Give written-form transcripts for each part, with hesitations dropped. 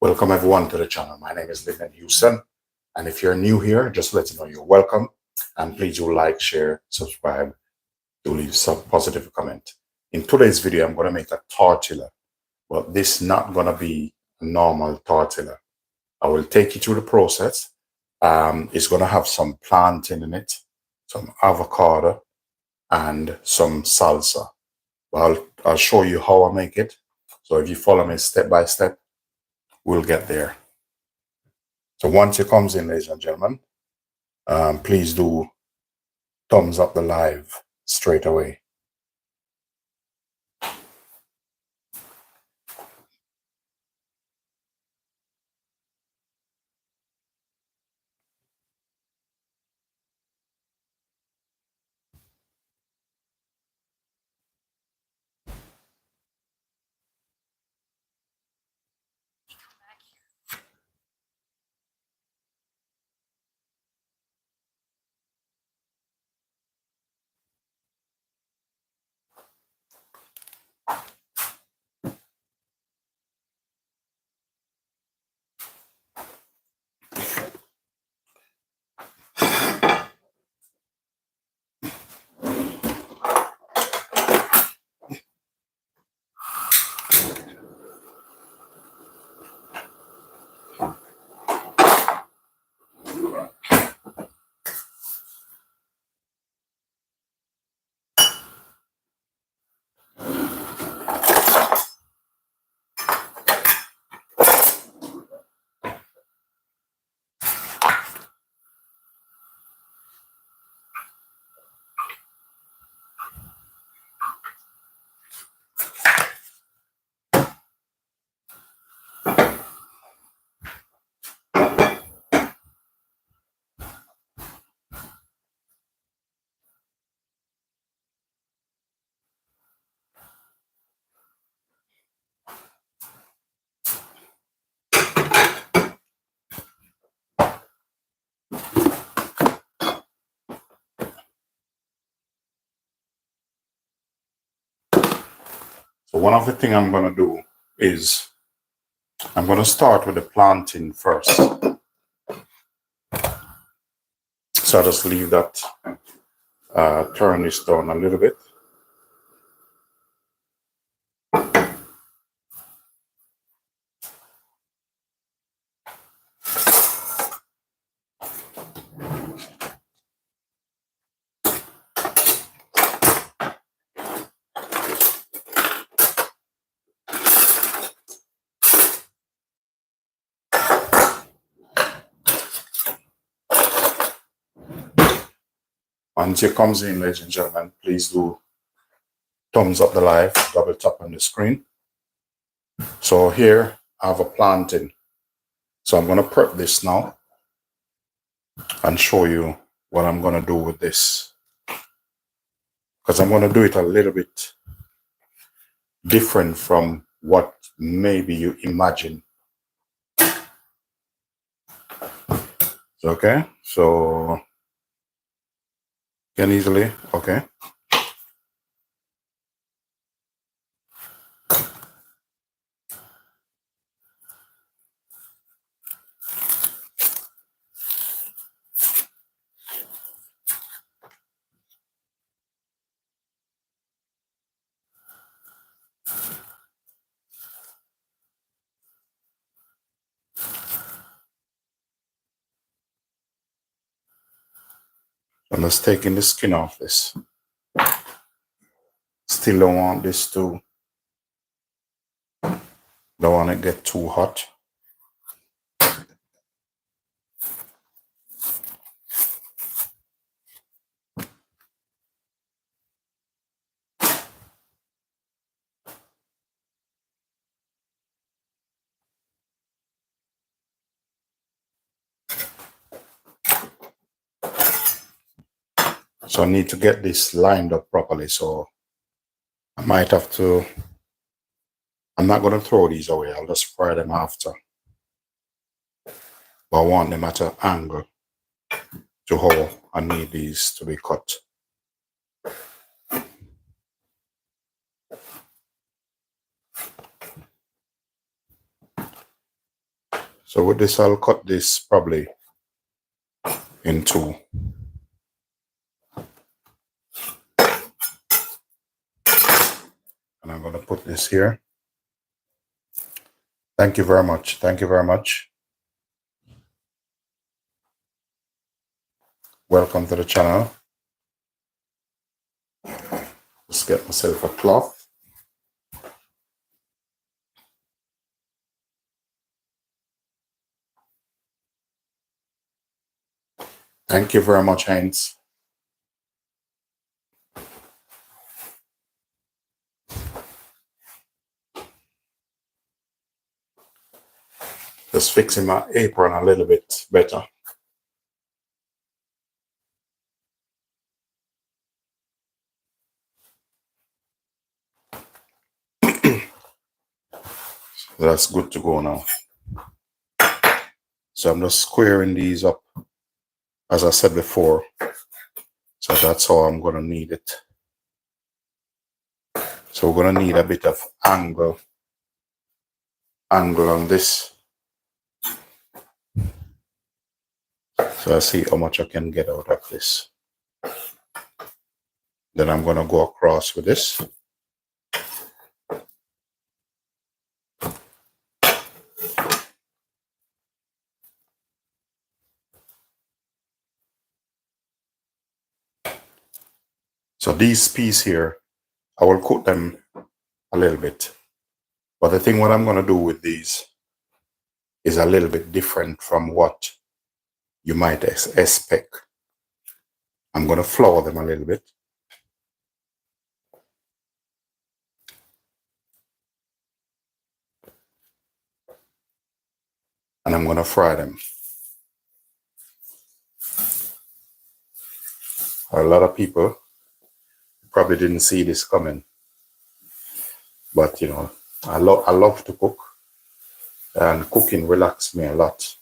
Welcome everyone to the channel. My name is Linden Houston, and if you're new here, just let you know you're welcome. And please do like, share, subscribe, do leave some positive comment. In today's video, I'm going to make a tortilla, but this is not going to be a normal tortilla. I will take you through the process. It's going to have some plantain in it, some avocado, and some salsa. Well, I'll show you how I make it. So if you follow me step by step, we'll get there. So once it comes in, ladies and gentlemen, please do thumbs up the live straight away. So one of the things I'm going to do is I'm going to start with the plantain first. So I'll just leave that, turn this down a little bit. Once it comes in, ladies and gentlemen, please do thumbs up the live, double tap on the screen. So here I have a plantain. So I'm going to prep this now and show you what I'm going to do with this. Because I'm going to do it a little bit different from what maybe you imagine. Okay, so can easily, okay. I'm just taking the skin off this. Still don't want this to, don't want it to get too hot. So I need to get this lined up properly. So I might have to, I'm not going to throw these away. I'll just fry them after. But I want them at an angle to how I need these to be cut. So with this, I'll cut this probably in two. And I'm going to put this here. Thank you very much. Thank you very much. Welcome to the channel. Let's get myself a cloth. Thank you very much, Heinz. Just fixing my apron a little bit better. That's good to go now. So I'm just squaring these up, as I said before. So that's how I'm going to need it. So we're going to need a bit of angle on this. So I see how much I can get out of this. Then I'm going to go across with this. So these pieces here, I will cook them a little bit. But the thing what I'm going to do with these is a little bit different from what you might expect. I'm going to flour them a little bit. And I'm going to fry them. A lot of people probably didn't see this coming. But, you know, I love to cook. And cooking relaxes me a lot.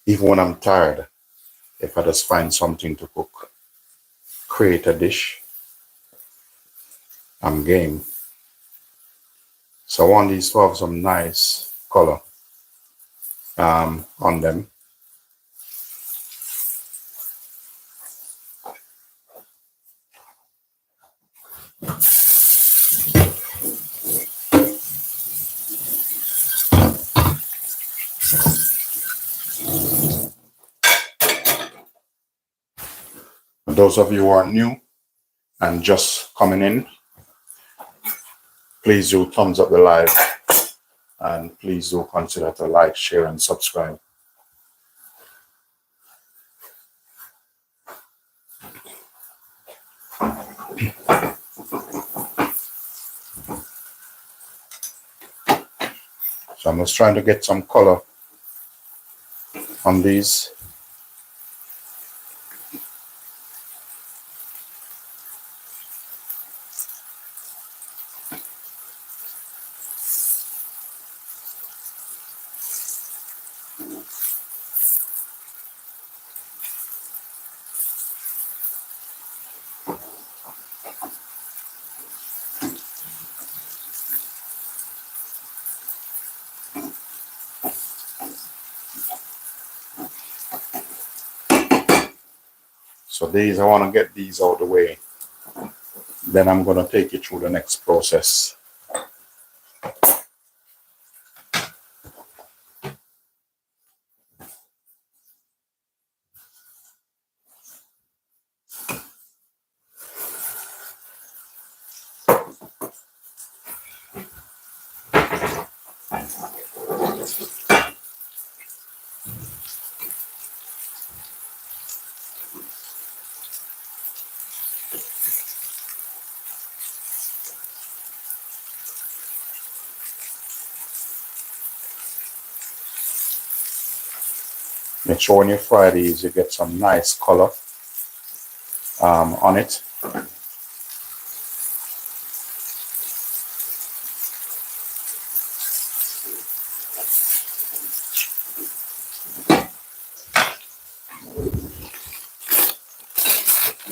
Even when I'm tired, if I just find something to cook, create a dish, I'm game. So I want these to have some nice color on them. Those of you who are new and just coming in, please do thumbs up the live, and please do consider to like, share, and subscribe. So I'm just trying to get some color on these. So these, I want to get these out of the way. Then I'm going to take you through the next process. Make sure when you fry these, you get some nice color on it.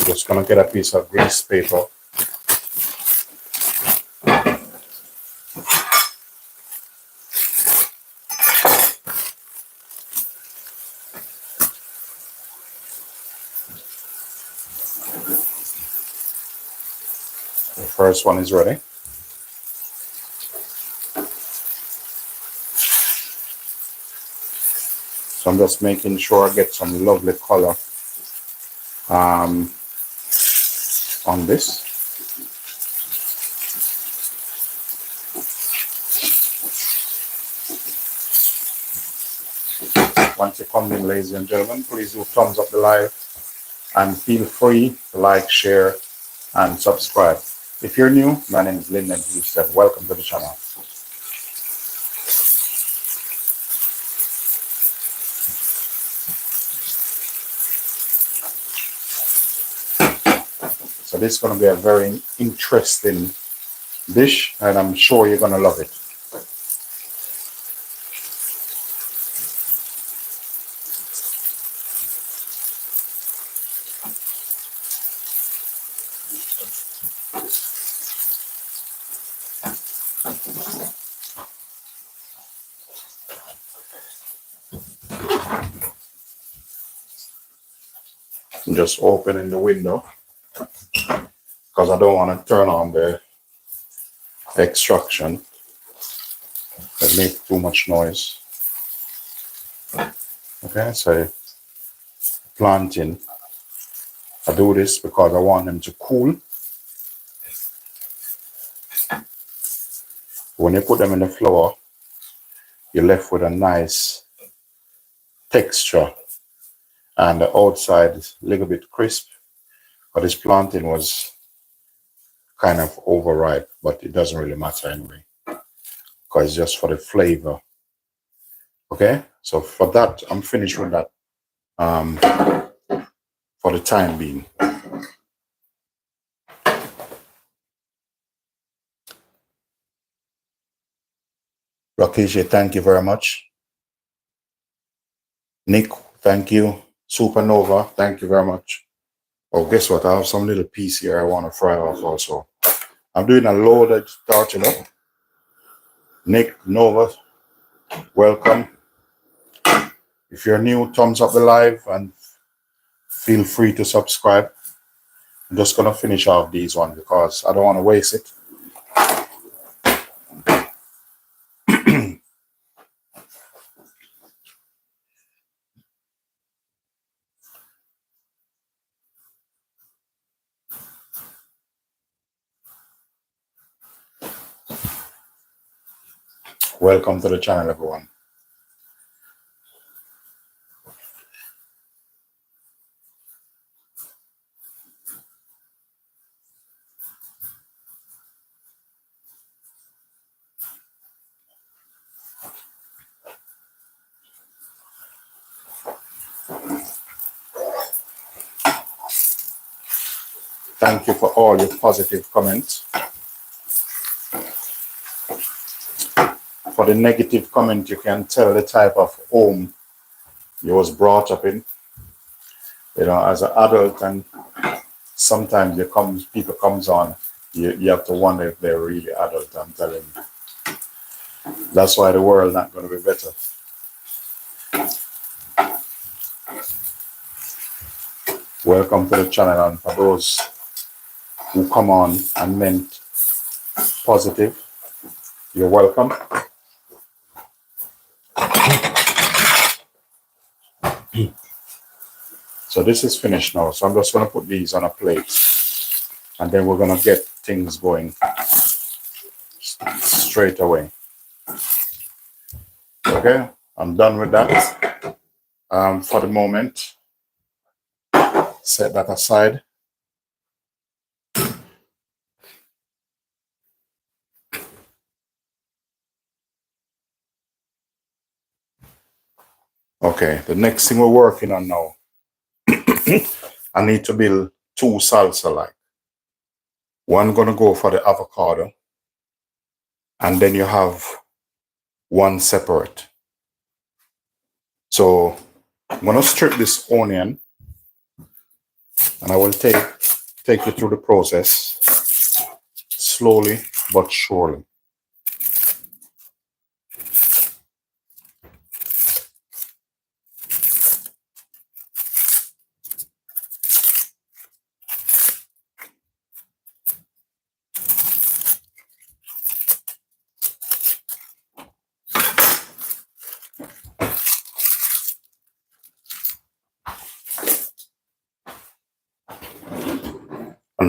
Just gonna get a piece of grease paper. first one is ready. So I'm just making sure I get some lovely color on this. Once you come in, ladies and gentlemen, please do thumbs up the live and feel free to like, share, and subscribe. If you're new, my name is Linden Houston. Welcome to the channel. So this is going to be a very interesting dish, and I'm sure you're going to love it. I'm just opening the window because I don't want to turn on the extraction. It makes too much noise. Okay, so plantain. I do this because I want them to cool. When you put them in the flour, you're left with a nice texture, and the outside is a little bit crisp. But this plantain was kind of overripe, but it doesn't really matter anyway, because it's just for the flavor. Okay, so for that, I'm finished with that for the time being. Rakesha, thank you very much. Nick, thank you. Supernova, thank you very much. Oh, guess what? I have some little piece here I want to fry off also. I'm doing a loaded tortilla. Nick, Nova, welcome. If you're new, thumbs up the live and feel free to subscribe. I'm just going to finish off these ones because I don't want to waste it. Welcome to the channel, everyone. Thank you for all your positive comments. For the negative comment, you can tell the type of home you was brought up in. You know, as an adult, and sometimes people comes on, you have to wonder if they're really adult. I'm telling you. That's why the world not going to be better. Welcome to the channel, and for those who come on and meant positive, you're welcome. So this is finished now. So I'm just going to put these on a plate, and then we're going to get things going straight away. Okay, I'm done with that. For the moment, set that aside. Okay, the next thing we're working on now, I need to build two salsa like. One gonna go for the avocado, and then you have one separate. So I'm gonna strip this onion, and I will take you through the process slowly but surely.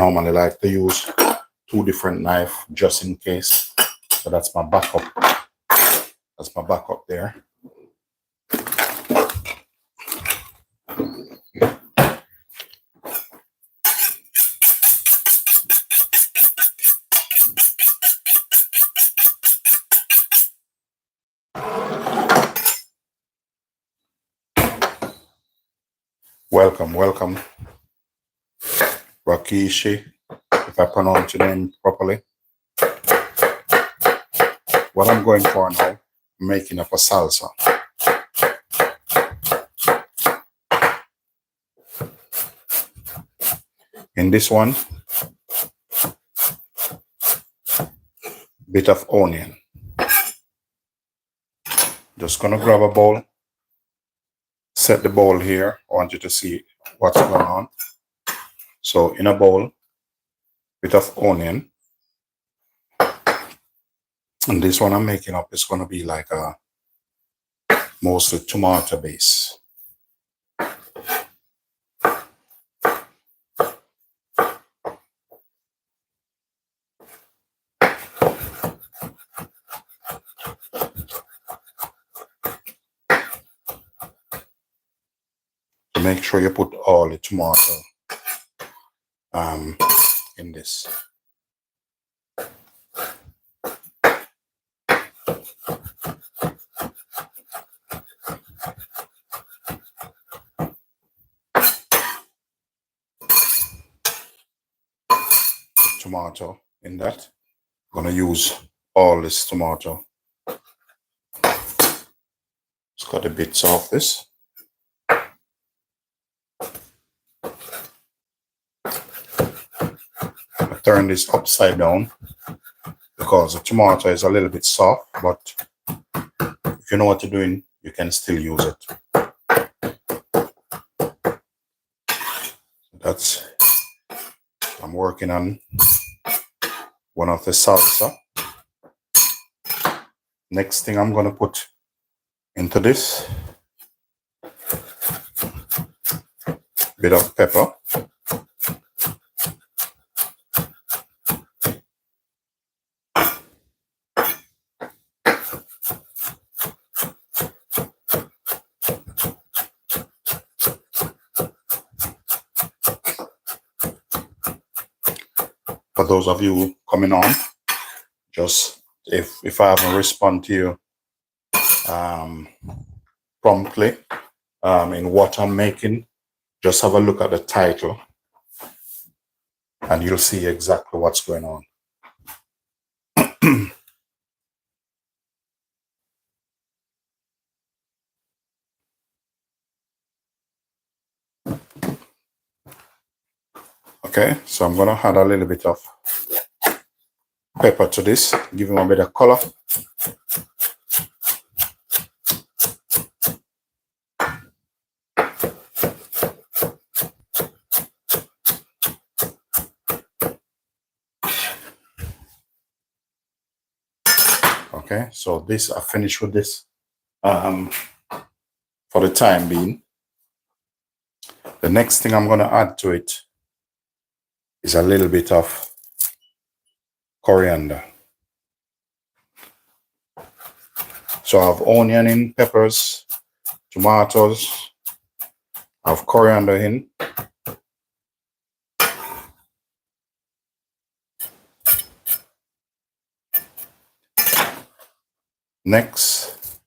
normally like to use 2 different knives just in case. So that's my backup. That's my backup there. Welcome, Rakishi, if I pronounce your name properly. What I'm going for now, making up a salsa. In this one, bit of onion. Just gonna grab a bowl, set the bowl here. I want you to see what's going on. So in a bowl, bit of onion. And this one I'm making up is gonna be like a mostly tomato base. So make sure you put all the tomato in this. Tomato in that. I'm gonna use all this tomato. Just cut the bits off this. I turn this upside down because the tomato is a little bit soft, but if you know what you're doing, you can still use it. That's, I'm working on one of the salsa. Next thing I'm gonna put into this, bit of pepper. For those of you coming on, just if I haven't responded to you promptly in what I'm making, just have a look at the title and you'll see exactly what's going on. Okay, so I'm gonna add a little bit of pepper to this, give him a bit of color. Okay, so this, I finished with this for the time being. The next thing I'm gonna add to it is a little bit of coriander. So I have onion in, peppers, tomatoes, I have coriander in. Next,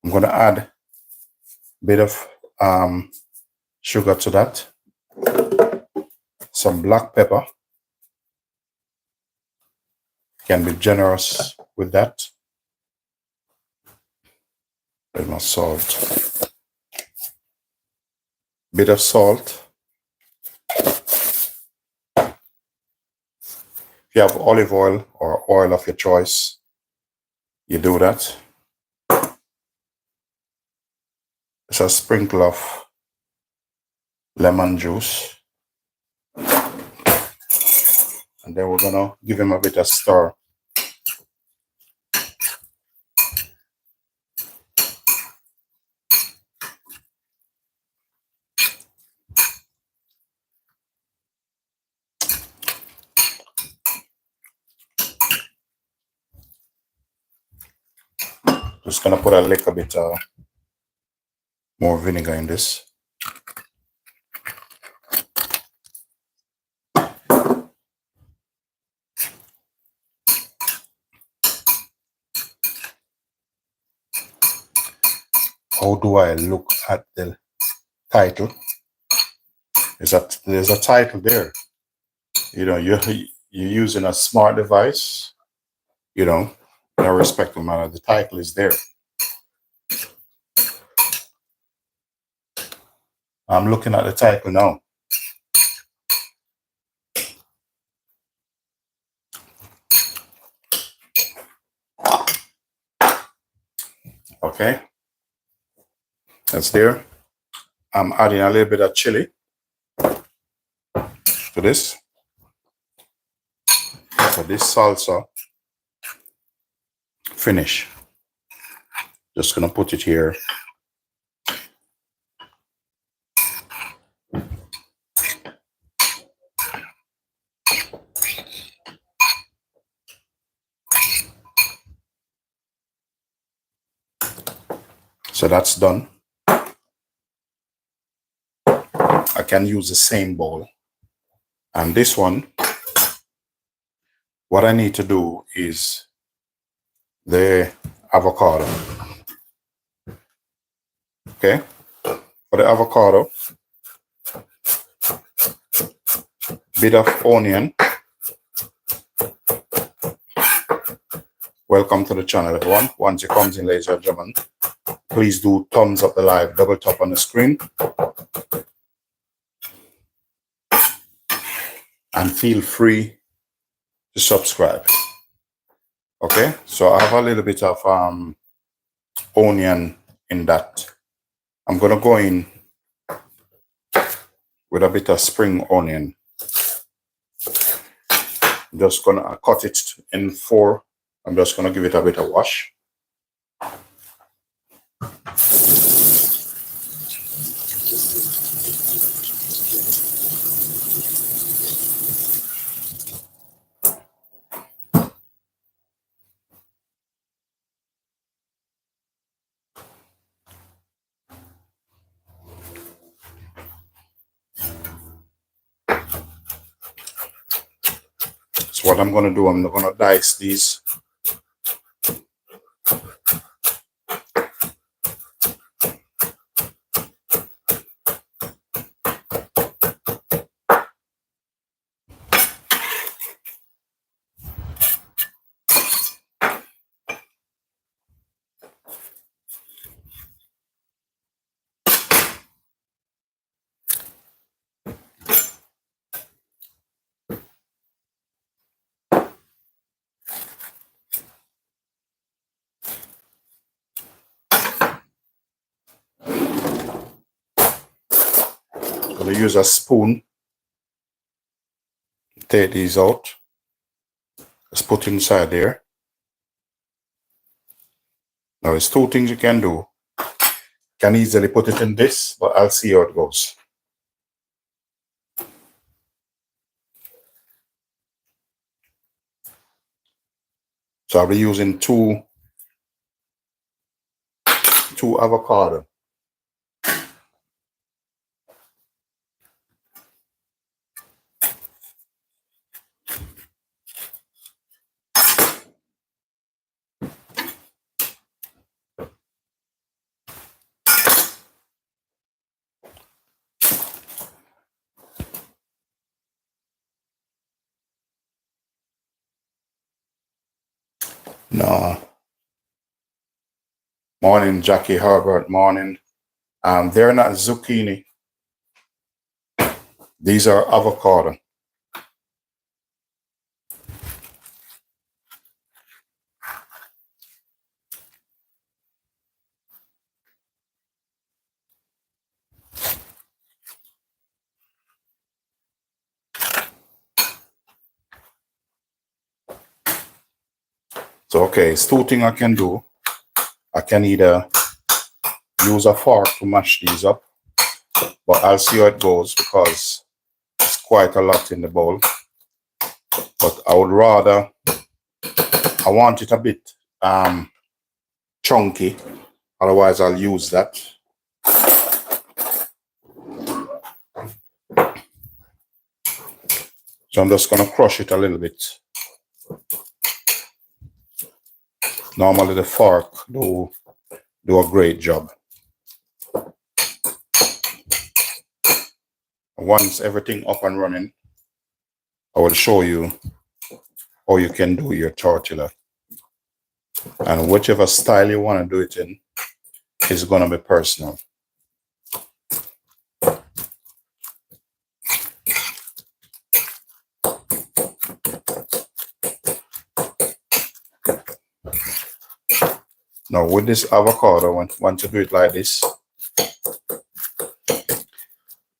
I'm gonna add a bit of sugar to that, some black pepper. Can be generous with that. There's no salt. Bit of salt. If you have olive oil or oil of your choice, you do that. Just a sprinkle of lemon juice. And then we're gonna give him a bit of stir. Just gonna put a little bit more vinegar in this. How do I look at the title? There's a title there. You know, you're using a smart device, you know, in a respectful manner. The title is there. I'm looking at the title now. Okay, that's there. I'm adding a little bit of chili to this. So this salsa finish. Just gonna put it here. So that's done. I can use the same bowl. And this one, what I need to do is the avocado. Okay, for the avocado, bit of onion. Welcome to the channel, everyone. Once it comes in, ladies and gentlemen, please do thumbs up the live, double tap on the screen, and feel free to subscribe. Okay, so I have a little bit of onion in that. I'm gonna go in with a bit of spring onion. I'm just gonna cut it in 4. I'm just gonna give it a bit of wash. So what I'm gonna do, I'm gonna dice these. I'm gonna use a spoon to take these out. Just put inside there. Now there's 2 things you can do. You can easily put it in this, but I'll see how it goes. So I'll be using two avocado. No. Morning, Jackie Herbert. Morning. They're not zucchini. These are avocado. So, okay, it's 2 things I can do. I can either use a fork to mash these up, but I'll see how it goes because it's quite a lot in the bowl. But I would rather, I want it a bit chunky. Otherwise, I'll use that. So I'm just going to crush it a little bit. Normally the fork do a great job. Once everything up and running, I will show you how you can do your tortilla. And whichever style you want to do it in is going to be personal. Now with this avocado, once you do it like this,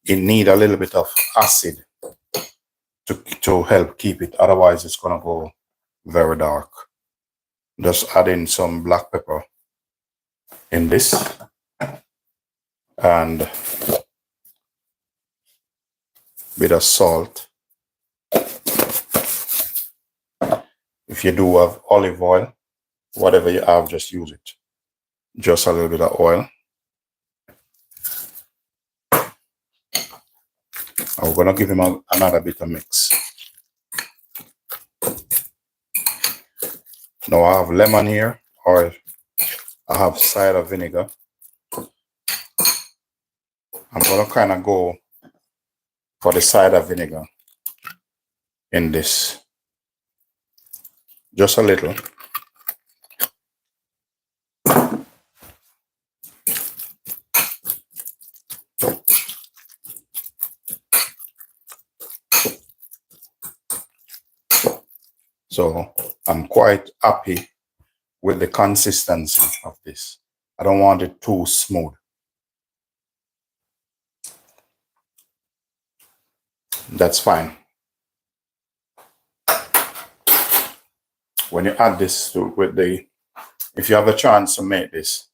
it needs a little bit of acid to help keep it. Otherwise, it's going to go very dark. Just add in some black pepper in this. And a bit of salt. If you do have olive oil, whatever you have, just use it. Just a little bit of oil. I'm going to give him another bit of mix. Now I have lemon here, or I have cider vinegar. I'm going to kind of go for the cider vinegar in this. Just a little. So I'm quite happy with the consistency of this. I don't want it too smooth. That's fine. When you add this if you have a chance to make this,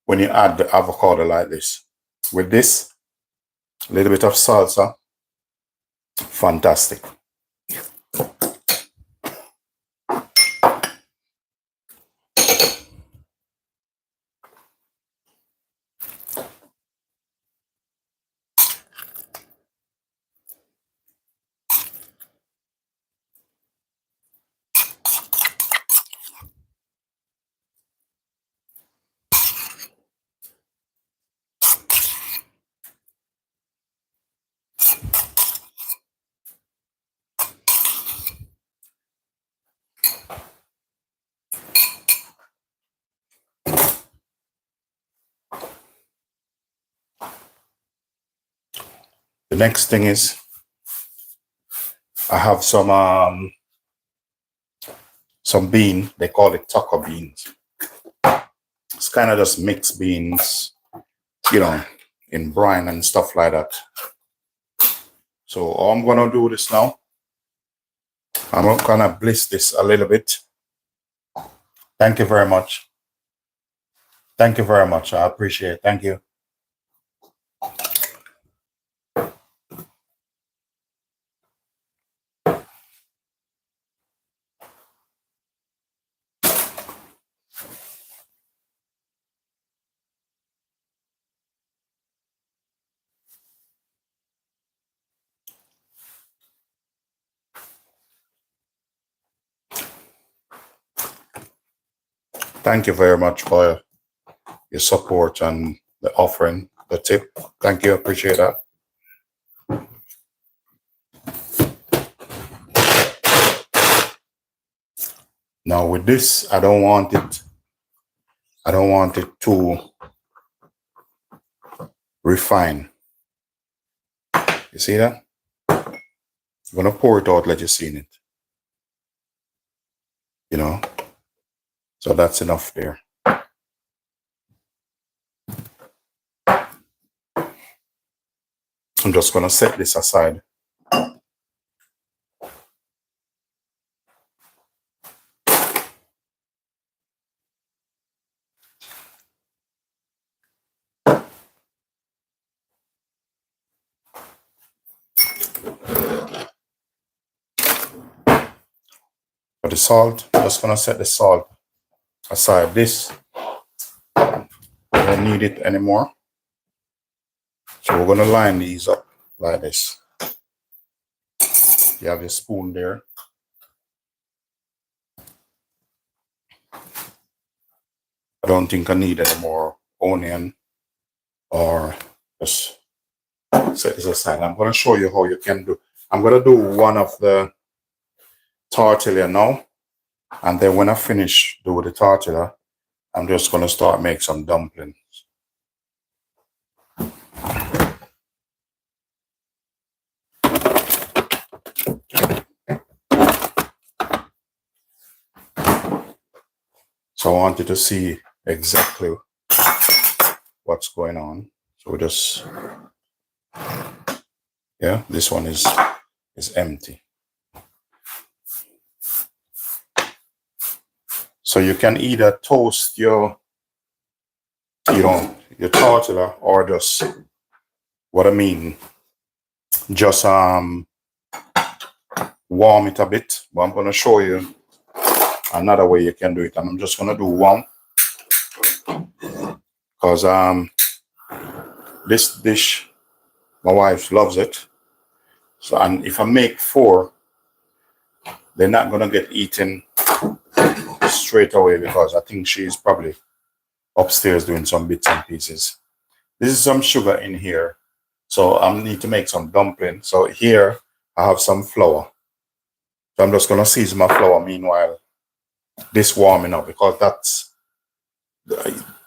when you add the avocado like this, with this, a little bit of salsa, fantastic. The next thing is I have some bean. They call it taco beans. It's kind of just mixed beans, in brine and stuff like that. So all I'm gonna do this now. I'm gonna bliss this a little bit. Thank you very much. Thank you very much. I appreciate it. Thank you. Thank you very much for your support and the offering, the tip. Thank you. Appreciate that. Now with this, I don't want it too refined. You see that? I'm gonna pour it out, let you see it. So that's enough there. I'm just gonna set this aside. For the salt, I'm just gonna set the salt aside. This don't need it anymore. So we're going to line these up like this. You have your spoon there. I don't think I need any more onion, or just set this aside. I'm going to show you how you can do. I'm going to do one of the tortilla now, and then when I finish do the tortilla, I'm just going to start make some dumplings. So I want you to see exactly what's going on. So we just, yeah, this one is empty. So you can either toast your tortilla, or just, what I mean, just warm it a bit. But I'm going to show you another way you can do it, and I'm just going to do one, because this dish, my wife loves it. So, and if I make 4, they're not going to get eaten straight away, because I think she's probably upstairs doing some bits and pieces. This is some sugar in here, so I need to make some dumplings. So here I have some flour. So I'm just going to season my flour meanwhile this warming up, because that's,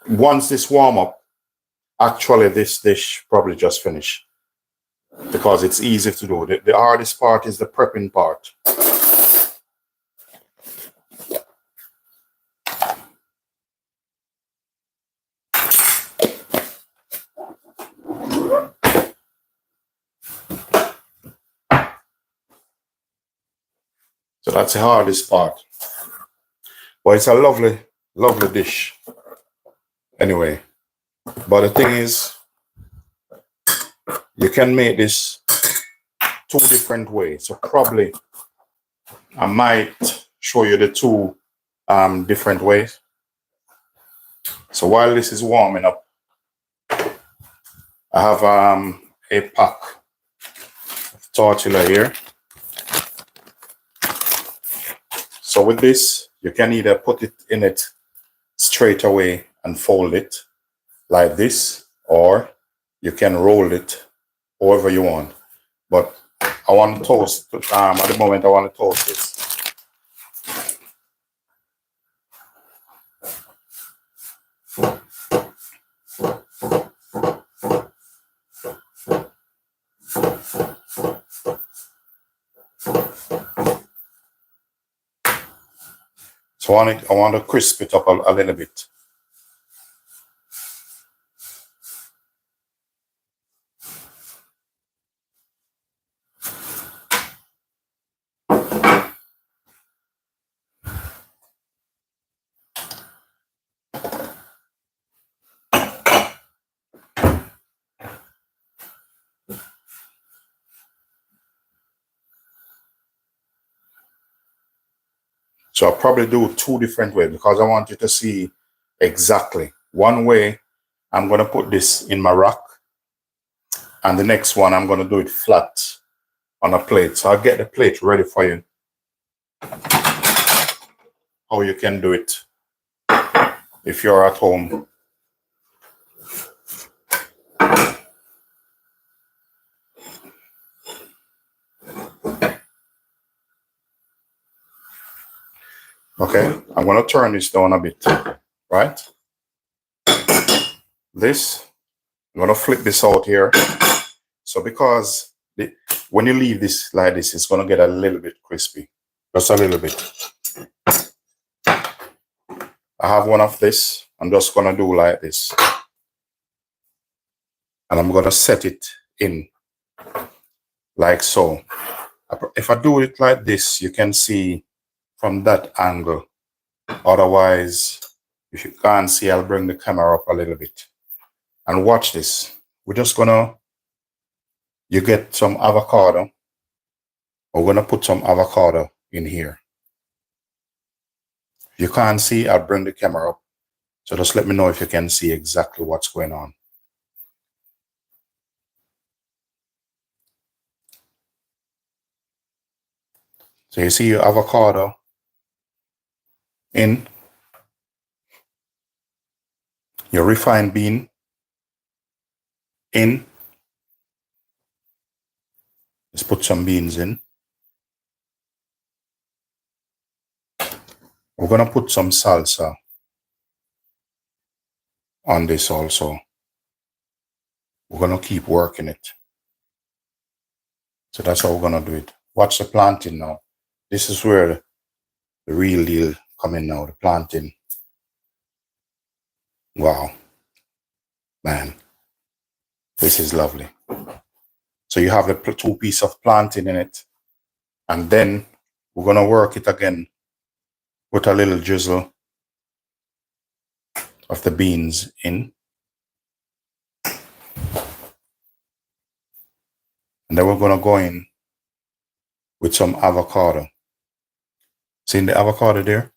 once this warm up, actually this dish probably just finished, because it's easy to do. The hardest part is the prepping part. So that's the hardest part. But it's a lovely, lovely dish. Anyway, but the thing is, you can make this 2 different ways. So probably I might show you the 2 different ways. So while this is warming up, I have a pack of tortilla here. So with this, you can either put it in it straight away and fold it like this, or you can roll it however you want. But I want to toast, at the moment I want to toast this. So I want to crisp it up a little bit. So I'll probably do 2 different ways, because I want you to see exactly. One way, I'm going to put this in my rack, and the next one, I'm going to do it flat on a plate. So I'll get the plate ready for you, how you can do it if you're at home. Okay, I'm going to turn this down a bit, right? This, I'm going to flip this out here. So because when you leave this like this, it's going to get a little bit crispy, just a little bit. I have one of this. I'm just going to do like this. And I'm going to set it in like so. If I do it like this, you can see from that angle. Otherwise, if you can't see, I'll bring the camera up a little bit. And watch this. We're just gonna, you get some avocado. We're gonna put some avocado in here. If you can't see, I'll bring the camera up. So just let me know if you can see exactly what's going on. So you see your avocado in, your refined bean in. Let's put some beans in. We're going to put some salsa on this also. We're going to keep working it. So that's how we're going to do it. Watch the plantain now. This is where the real deal come in now, the plantain. Wow. Man, this is lovely. So you have the 2 pieces of plantain in it. And then we're going to work it again with a little drizzle of the beans in. And then we're going to go in with some avocado. See the avocado there?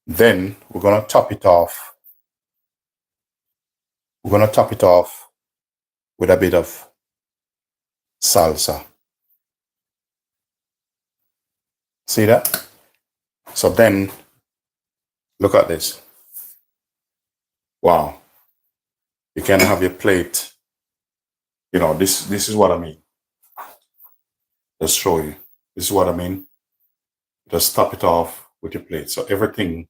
Then we're going to top it off. We're going to top it off with a bit of salsa. See that? So then, look at this. Wow. You can have your plate. You know, this is what I mean. Let's show you. This is what I mean. Just top it off with your plate. So everything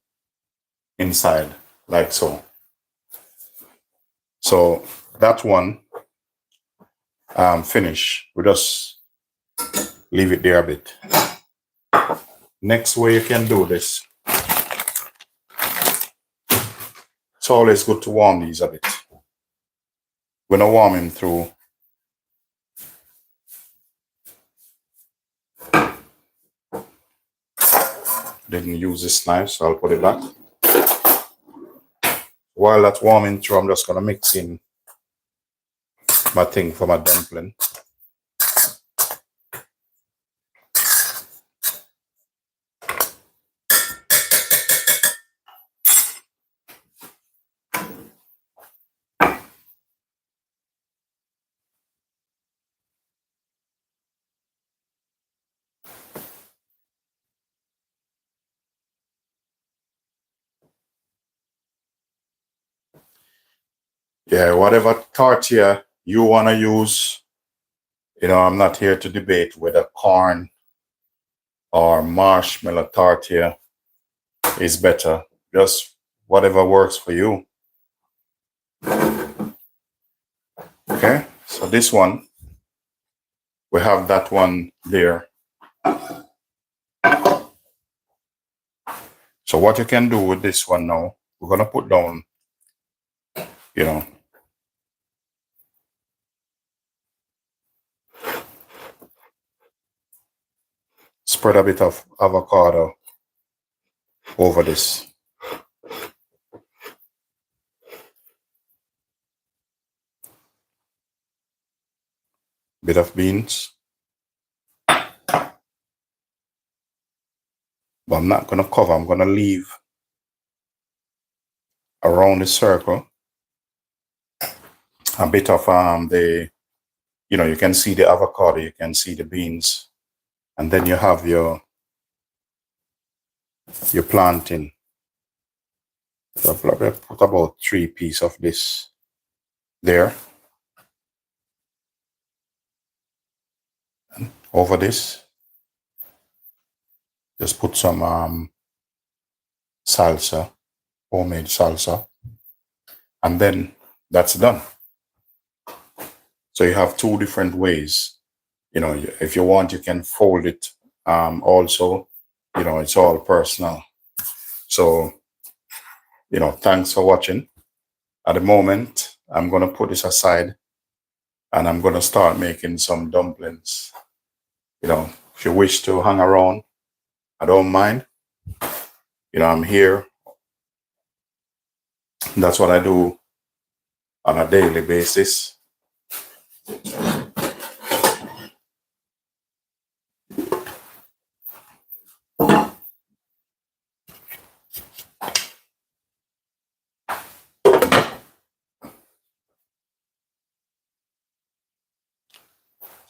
inside, like so. So that one, finish. We just leave it there a bit. Next way you can do this. It's always good to warm these a bit. We're gonna warm them through didn't use this knife, so I'll put it back. While that's warming through, I'm just gonna mix in my thing for my dumpling. Yeah, whatever tortilla you wanna use, you know, I'm not here to debate whether corn or marshmallow tortilla is better. Just whatever works for you. Okay, so this one, we have that one there. So what you can do with this one now, we're gonna put down, you know, spread a bit of avocado over this. Bit of beans. But I'm not gonna cover, I'm gonna leave around the circle a bit of the, you know, you can see the avocado, you can see the beans, and then you have your plantain. So I've put about 3 pieces of this there. And over this, just put some salsa, homemade salsa, and then that's done. So you have 2 different ways. You know, if you want, you can fold it also. You know, it's all personal. So, you know, thanks for watching. At the moment, I'm going to put this aside and I'm going to start making some dumplings. You know, if you wish to hang around, I don't mind. You know, I'm here That's what I do on a daily basis.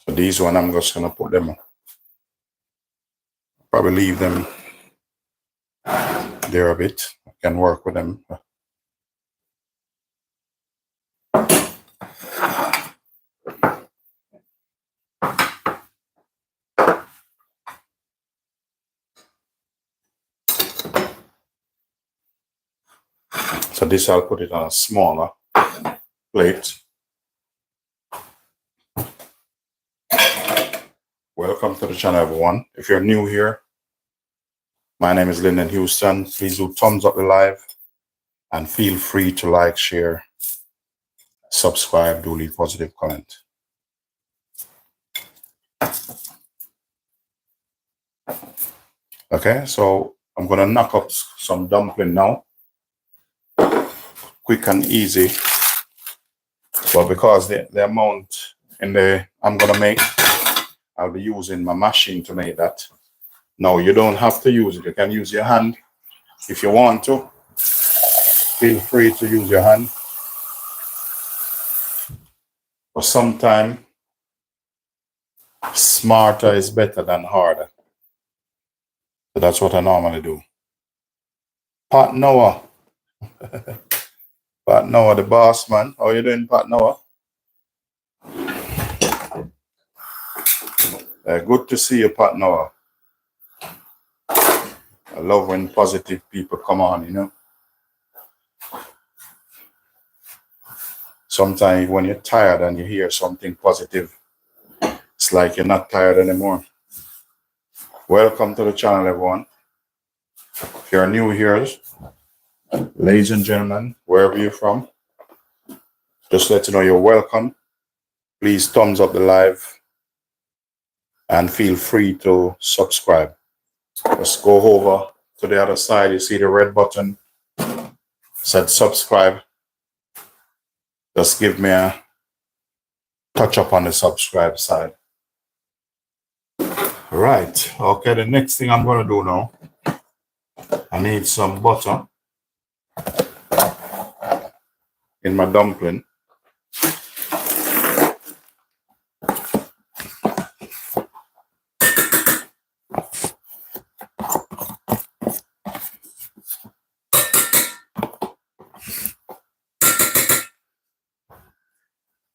So these one, I'm just gonna put them, probably leave them there a bit. I can work with them. So this, I'll put it on a smaller plate. Welcome to the channel, everyone. If you're new here, my name is Linden Houston. Please do thumbs up the live and feel free to like, share, subscribe, do leave positive comment. Okay, so I'm gonna knock up some dumpling now. Quick and easy. But because the amount I'm gonna make, I'll be using my machine to make that. Now you don't have to use it. You can use your hand if you want to. Feel free to use your hand. But sometimes smarter is better than harder. So that's what I normally do. Pat Noah. Pat Noah, the boss man. How you doing, Pat Noah? Good to see you, Pat Noah. I love when positive people come on, you know. Sometimes when you're tired and you hear something positive, it's like you're not tired anymore. Welcome to the channel, everyone. If you're new here, ladies and gentlemen, wherever you're from, just let you know you're welcome. Please thumbs up the live and feel free to subscribe. Just go over to the other side. You see the red button said subscribe. Just give me a touch up on the subscribe side. Right. Okay, the next thing I'm going to do now, I need some butter in my dumpling.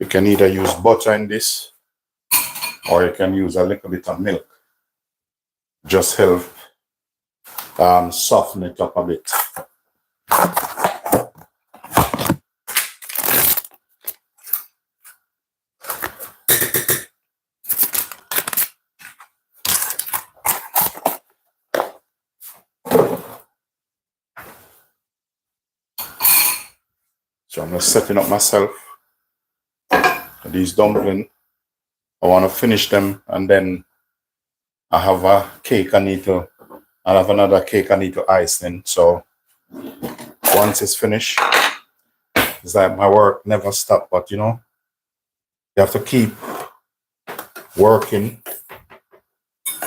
You can either use butter in this, or you can use a little bit of milk. Just help soften it up a bit. So I'm just setting up myself these dumplings. I want to finish them, and then I have a cake I have another cake I need to ice in. So once it's finished, it's like my work never stops. But you know, you have to keep working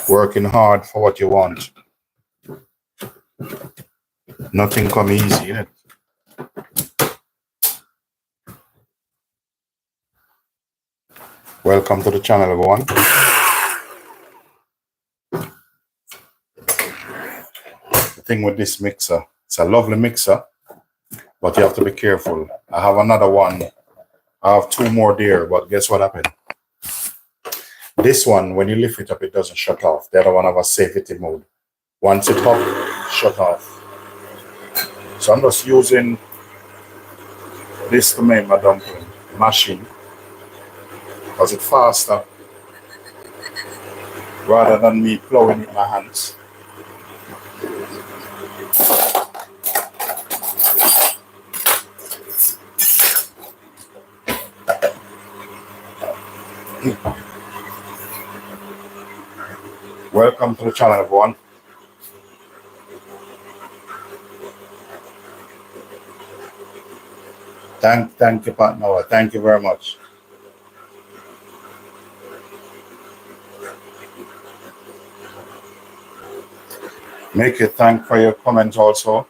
hard for what you want. Nothing come easy, innit? Welcome to the channel, everyone. The thing with this mixer, it's a lovely mixer, but you have to be careful. I have another one. I have two more there, but guess what happened? This one, when you lift it up, it doesn't shut off. The other one have a safety mode. Once it's up, shut off. So I'm just using this to make my dumpling machine, because it's faster rather than me plowing with my hands. Welcome to the channel, everyone. Thank you, partner. Thank you very much. Make you thank for your comments also.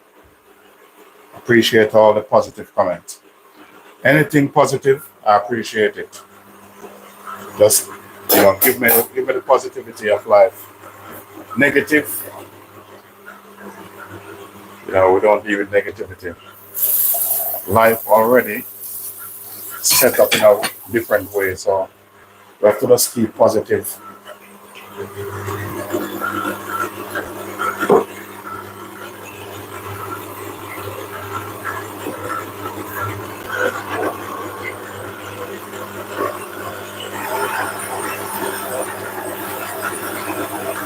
Appreciate all the positive comments. Anything positive, I appreciate it. Just give me the positivity of life. Negative, we don't deal with negativity. Life already set up in a different way, so we have to just keep positive.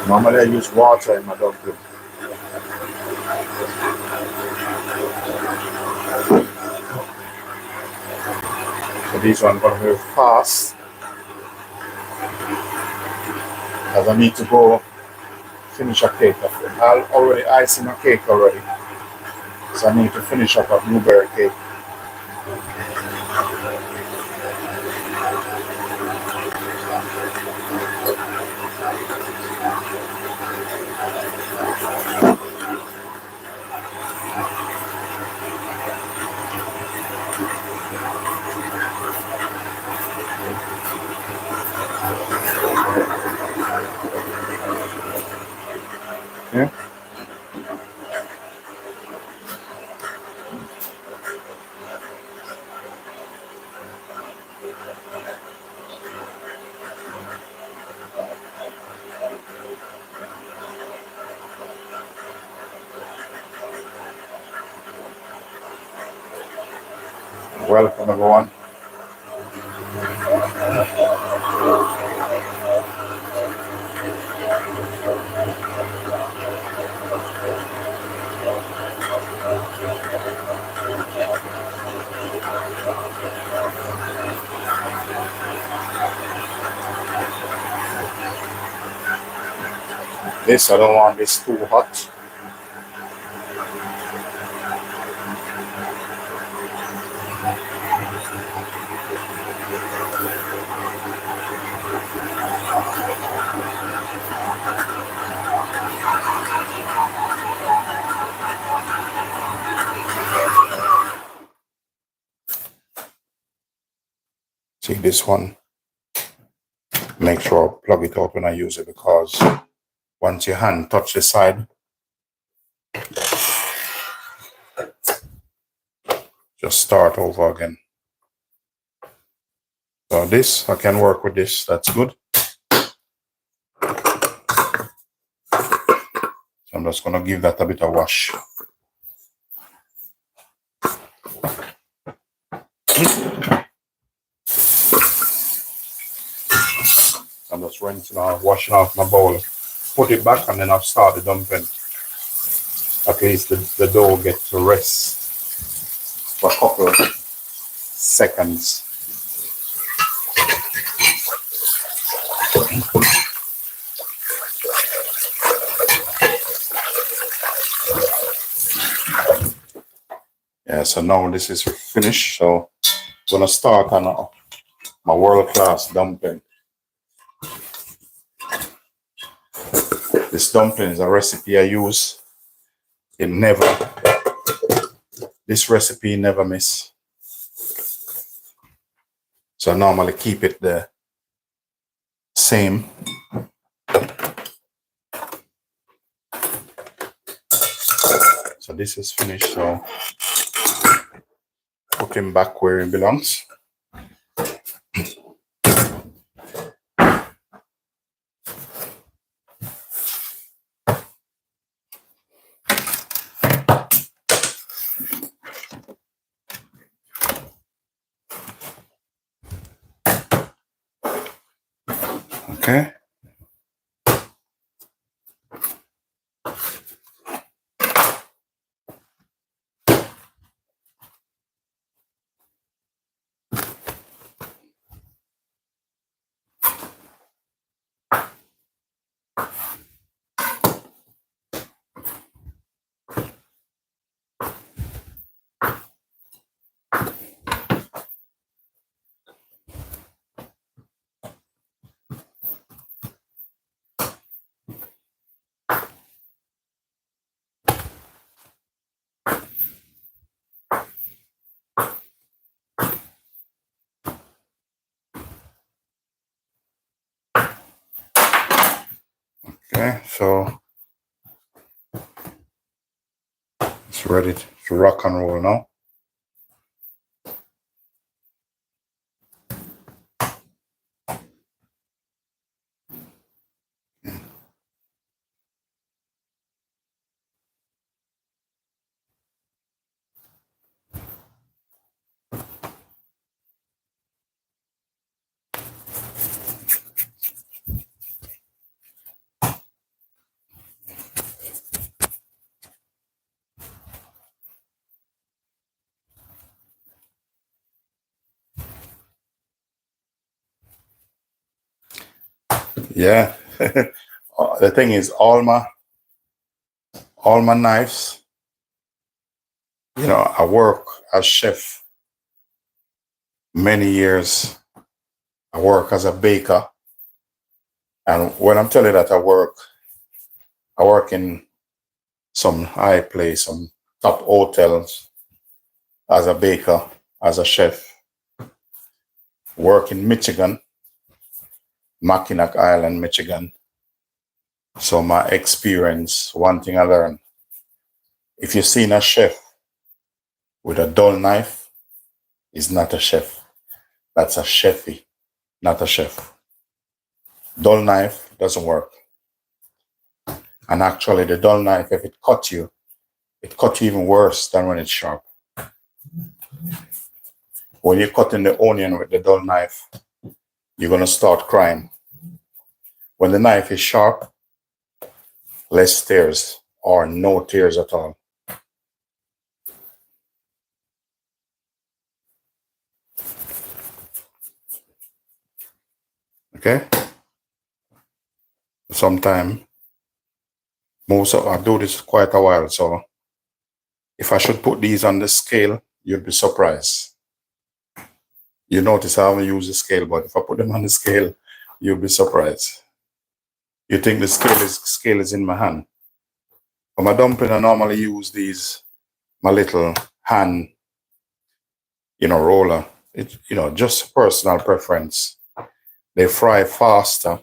Normally I use water in my dumpling. So these ones gonna move fast as I need to go finish a cake. I'm already icing a cake already. So I need to finish up a blueberry cake. Yeah. Welcome everyone. This, I don't want this too hot. See this one, make sure I plug it out when I use it, because once your hand touch the side, just start over again. So this, I can work with this, that's good. So I'm just gonna give that a bit of wash. I'm just rinsing off, washing off my bowl, put it back, and then I'll start the dumpling. At least the dough gets to rest for a couple of seconds. Yeah, so now this is finished. So I'm gonna start on my world-class dumpling. This dumpling is a recipe I use. This recipe never miss. So I normally keep it the same. So this is finished, so put him back where he belongs. Okay. Okay, so it's ready to rock and roll now. Yeah. The thing is, all my knives, I work as chef many years. I work as a baker. And when I'm telling you that I work in some high place, some top hotels as a baker, as a chef. Work in Michigan, Mackinac Island, Michigan. So my experience, one thing I learned, if you've seen a chef with a dull knife, is not a chef. That's a chefy, not a chef. Dull knife doesn't work. And actually the dull knife, if it cut you even worse than when it's sharp. When you're cutting the onion with the dull knife, you're going to start crying. When the knife is sharp, less tears or no tears at all. Okay? Sometime, I do this quite a while, so if I should put these on the scale, you'd be surprised. You notice I haven't used the scale, but if I put them on the scale, you'll be surprised. You think the scale is in my hand. For my dumpling, I normally use my little hand, roller. It, just personal preference. They fry faster.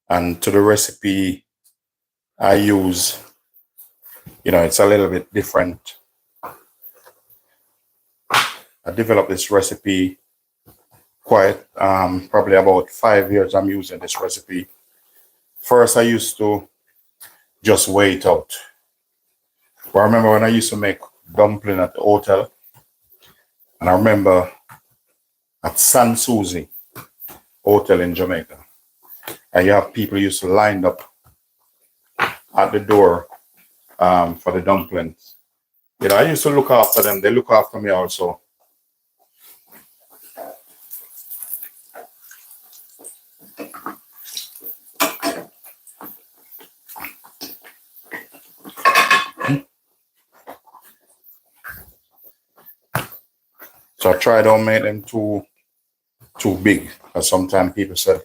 And to the recipe I use, it's a little bit different. I developed this recipe quite, probably about 5 years I'm using this recipe. First, I used to just wait out. But I remember when I used to make dumpling at the hotel, and I remember at San Susie Hotel in Jamaica, and you have people used to line up at the door for the dumplings. I used to look after them. They look after me also. So I try don't make them too big, because sometimes people said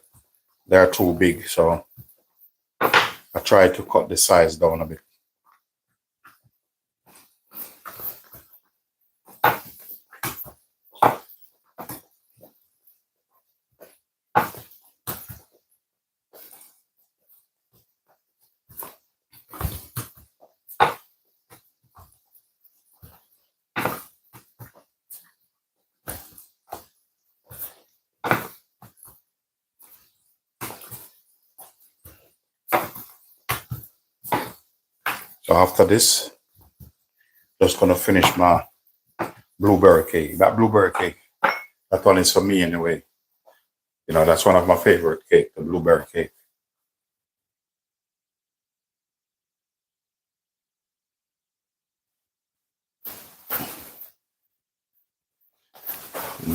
they're too big. So I try to cut the size down a bit. So after this, just gonna finish my blueberry cake. That blueberry cake, that one is for me anyway. That's one of my favorite cake, the blueberry cake.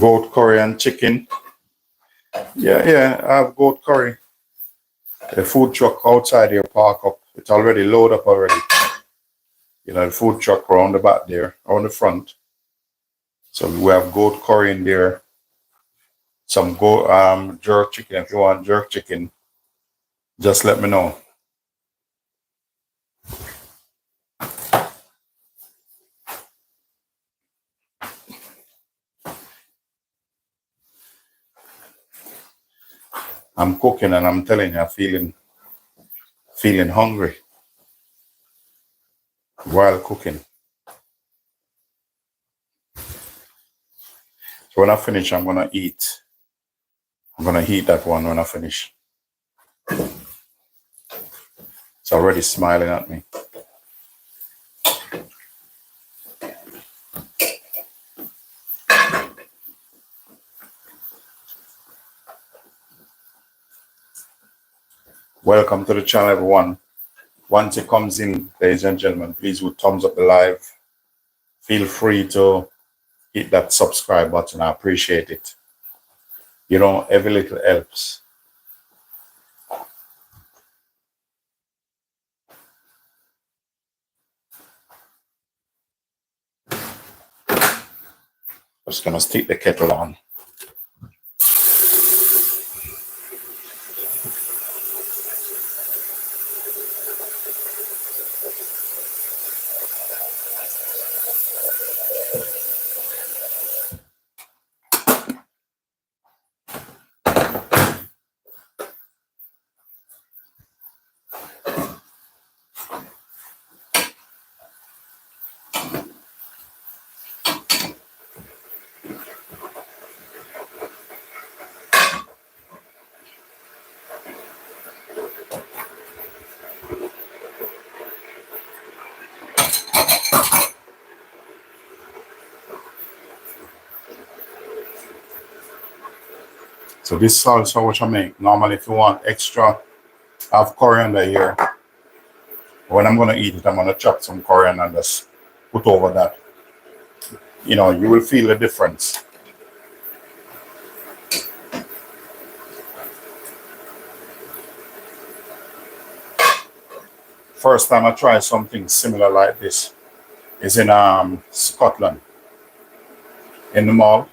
Goat curry and chicken. Yeah, I have goat curry. The food truck outside here park up. It's already loaded up already. The food truck around the back there, around the front. So we have goat curry in there. Some jerk chicken. If you want jerk chicken, just let me know. I'm cooking and I'm telling you, I'm feeling hungry while cooking. So when I finish, I'm gonna eat. I'm gonna eat that one when I finish. It's already smiling at me. Welcome to the channel, everyone. Once it comes in, ladies and gentlemen, please would thumbs up the live. Feel free to hit that subscribe button. I appreciate it. You know, every little helps. Just gonna stick the kettle on. So this salsa which I make, normally if you want extra, I have coriander here. When I'm gonna eat it, I'm gonna chop some coriander and just put over that. You know, you will feel the difference. First time I tried something similar like this is in Scotland, in the mall.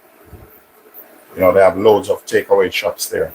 You know, they have loads of takeaway shops there.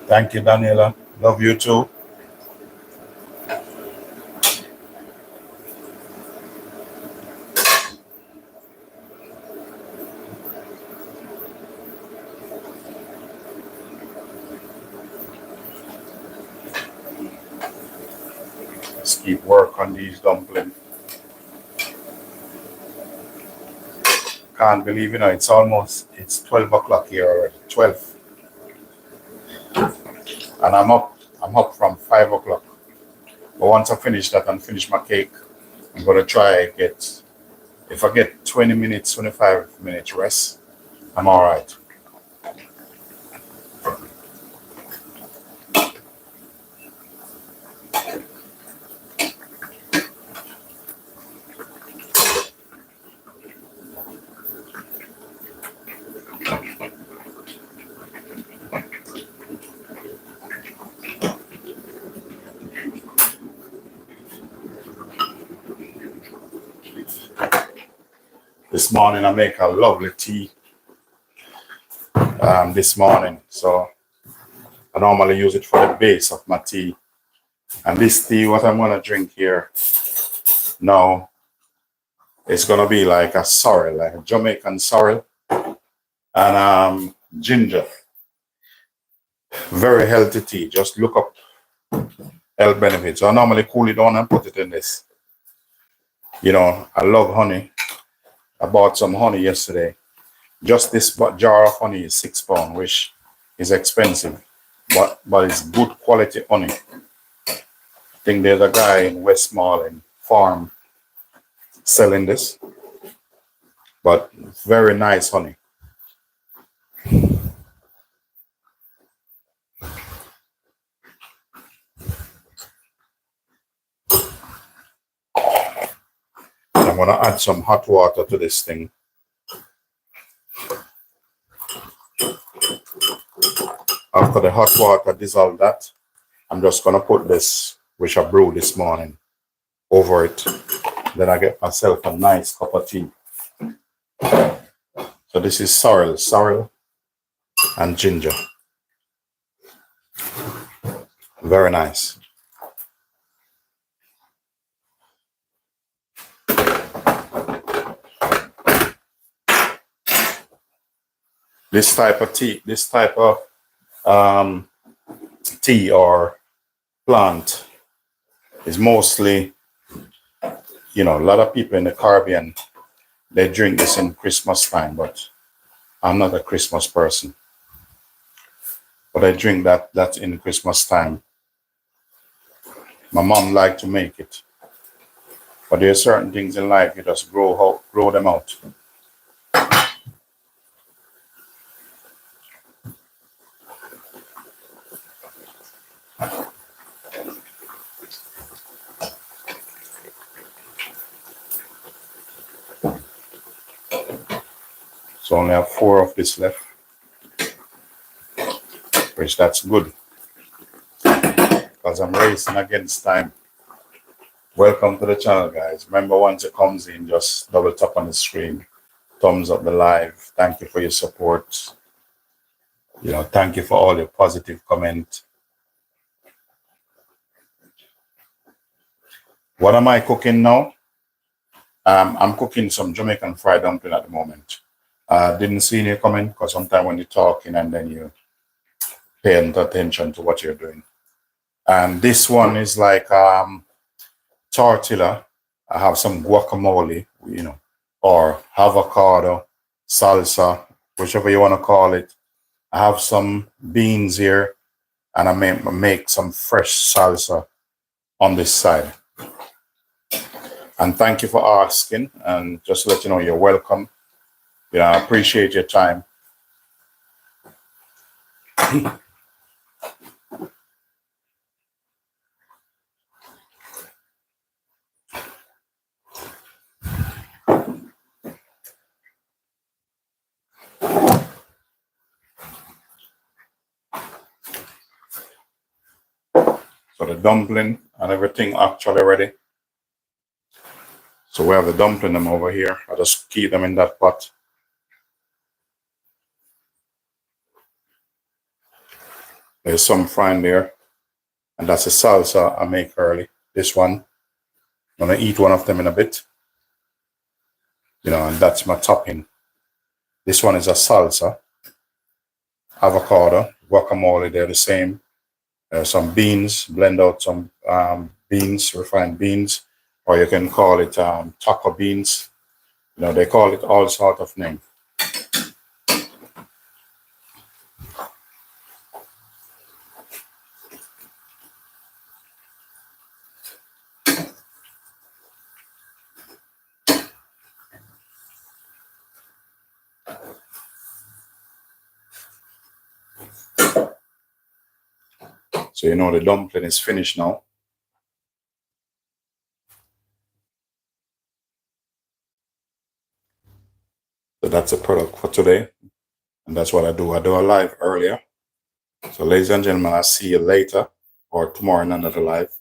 Thank you, Daniela. Love you too. Let's keep work on these dumplings. Can't believe, you know, it's 12 o'clock here already, 12. And I'm up from 5 o'clock. But once I finish that and finish my cake, I'm gonna try if I get 20 minutes, 25 minutes rest, I'm all right. This morning I make a lovely tea this morning. So I normally use it for the base of my tea. And this tea, what I'm gonna drink here now, it's gonna be like a sorrel, like a Jamaican sorrel, and ginger. Very healthy tea. Just look up health benefits. So I normally cool it down and put it in this. You know, I love honey. I bought some honey yesterday. Just this jar of honey is £6, which is expensive. but it's good quality honey. I think there's a guy in Westmoreland farm selling this, but very nice honey. I'm gonna add some hot water to this thing. After the hot water dissolve that, I'm just gonna put this, which I brewed this morning, over it. Then I get myself a nice cup of tea. So this is sorrel and ginger. Very nice. This type of tea, tea or plant is mostly, you know, a lot of people in the Caribbean, they drink this in Christmas time, but I'm not a Christmas person. But I drink that in Christmas time. My mom liked to make it. But there are certain things in life you just grow them out. So I only have 4 of this left, which that's good, because I'm racing against time. Welcome to the channel, guys. Remember, once it comes in, just double tap on the screen, thumbs up the live. Thank you for your support. You know, thank you for all your positive comment. What am I cooking now? I'm cooking some Jamaican fried dumpling at the moment. Didn't see any comment, because sometimes when you're talking and then you pay attention to what you're doing. And this one is like tortilla. I have some guacamole, you know, or avocado, salsa, whichever you want to call it. I have some beans here, and I make some fresh salsa on this side. And thank you for asking, and just to let you know, you're welcome. You know, I appreciate your time. So the dumpling and everything actually ready. So we have the dumpling them over here. I just keep them in that pot. There's some frying there. And that's a salsa I make early. This one, I'm gonna eat one of them in a bit. You know, and that's my topping. This one is a salsa, avocado, guacamole, they're the same. There's some beans, blend out some beans, refined beans, or you can call it taco beans. You know, they call it all sorts of names. So you know the dumpling is finished now. So that's a product for today. And that's what I do. I do a live earlier. So ladies and gentlemen, I'll see you later or tomorrow in another live.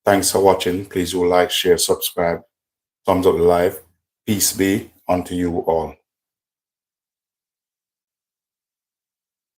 Thanks for watching. Please do like, share, subscribe, thumbs up the live. Peace be unto you all.